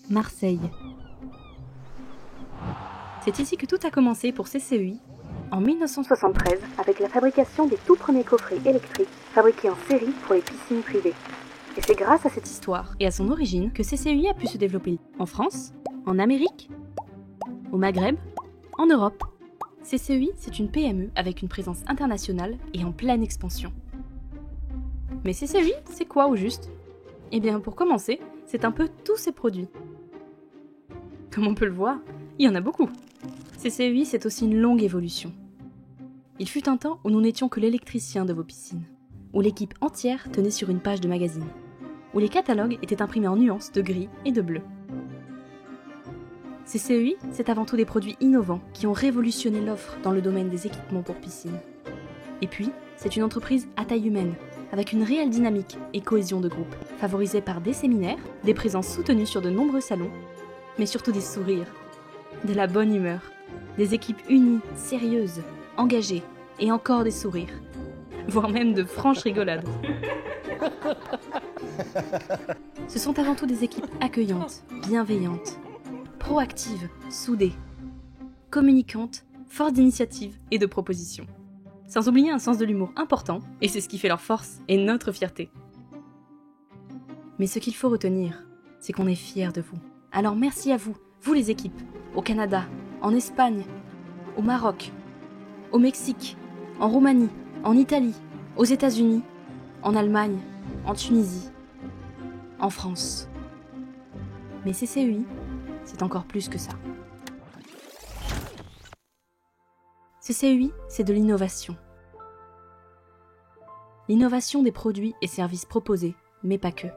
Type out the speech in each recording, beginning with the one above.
Marseille. C'est ici que tout a commencé pour CCEI, en 1973, avec la fabrication des tout premiers coffrets électriques fabriqués en série pour les piscines privées. Et c'est grâce à cette histoire et à son origine que CCEI a pu se développer en France, en Amérique, au Maghreb, en Europe. CCEI, c'est une PME avec une présence internationale et en pleine expansion. Mais CCEI, c'est quoi au juste ? Eh bien, pour commencer, c'est un peu tous ces produits. Comme on peut le voir, il y en a beaucoup. CCEI, c'est aussi une longue évolution. Il fut un temps où nous n'étions que l'électricien de vos piscines, où l'équipe entière tenait sur une page de magazine, où les catalogues étaient imprimés en nuances de gris et de bleu. CCEI, c'est avant tout des produits innovants qui ont révolutionné l'offre dans le domaine des équipements pour piscine. Et puis, c'est une entreprise à taille humaine, avec une réelle dynamique et cohésion de groupe, favorisée par des séminaires, des présences soutenues sur de nombreux salons, mais surtout des sourires, de la bonne humeur, des équipes unies, sérieuses, engagées, et encore des sourires, voire même de franches rigolades. Ce sont avant tout des équipes accueillantes, bienveillantes, proactives, soudées, communicantes, fortes d'initiatives et de propositions. Sans oublier un sens de l'humour important, et c'est ce qui fait leur force et notre fierté. Mais ce qu'il faut retenir, c'est qu'on est fiers de vous. Alors merci à vous, vous les équipes, au Canada, en Espagne, au Maroc, au Mexique, en Roumanie, en Italie, aux États-Unis, en Allemagne, en Tunisie, en France. Mais CCEI, c'est encore plus que ça. CCEI, c'est de l'innovation. L'innovation des produits et services proposés, mais pas que.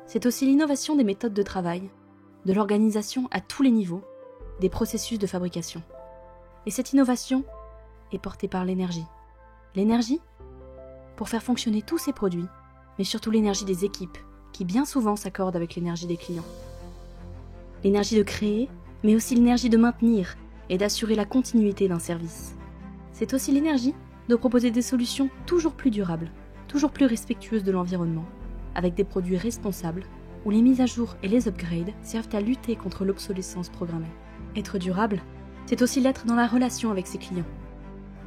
C'est aussi l'innovation des méthodes de travail, de l'organisation à tous les niveaux, des processus de fabrication. Et cette innovation est portée par l'énergie. L'énergie pour faire fonctionner tous ces produits, mais surtout l'énergie des équipes, qui bien souvent s'accordent avec l'énergie des clients. L'énergie de créer, mais aussi l'énergie de maintenir et d'assurer la continuité d'un service. C'est aussi l'énergie de proposer des solutions toujours plus durables, toujours plus respectueuses de l'environnement, avec des produits responsables, où les mises à jour et les upgrades servent à lutter contre l'obsolescence programmée. Être durable, c'est aussi l'être dans la relation avec ses clients,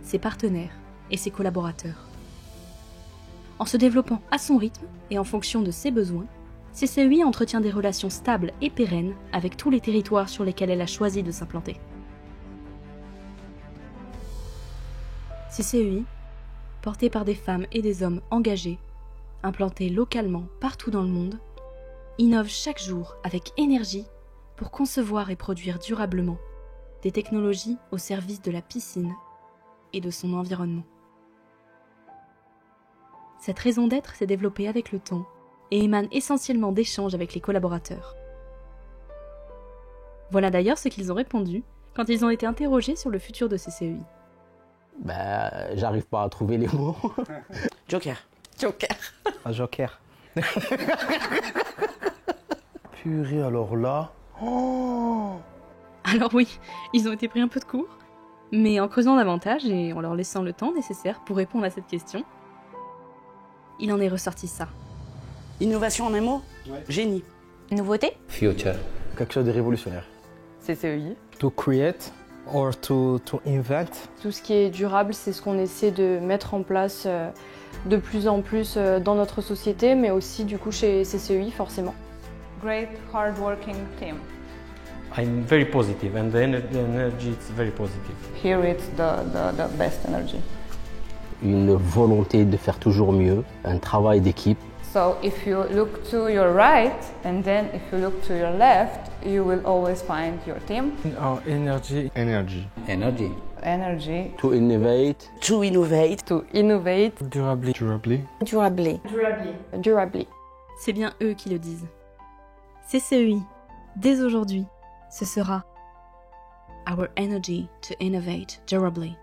ses partenaires et ses collaborateurs. En se développant à son rythme et en fonction de ses besoins, CCEI entretient des relations stables et pérennes avec tous les territoires sur lesquels elle a choisi de s'implanter. CCEI, portée par des femmes et des hommes engagés, implantés localement partout dans le monde, innove chaque jour avec énergie pour concevoir et produire durablement des technologies au service de la piscine et de son environnement. Cette raison d'être s'est développée avec le temps et émane essentiellement d'échanges avec les collaborateurs. Voilà d'ailleurs ce qu'ils ont répondu quand ils ont été interrogés sur le futur de CCEI. J'arrive pas à trouver les mots. Joker. Un joker. Purée, alors là... Oh, Alors oui, ils ont été pris un peu de court, mais en creusant davantage et en leur laissant le temps nécessaire pour répondre à cette question, il en est ressorti ça. Innovation en un mot ? Ouais. Génie. Nouveauté ? Future. quelque chose de révolutionnaire. CCEI. To create or to invent. Tout ce qui est durable, c'est ce qu'on essaie de mettre en place de plus en plus dans notre société, mais aussi du coup chez CCEI forcément. Great hard-working team. I'm very positive, and the energy is very positive. Here it's the best energy. Une volonté de faire toujours mieux, un travail d'équipe. So if you look to your right and then if you look to your left, you will always find your team. Our energy. Energy. Energy. To innovate. To innovate. To innovate. Durably. Durably. C'est bien eux qui le disent. CCEI, dès aujourd'hui, ce sera Our energy to innovate durably.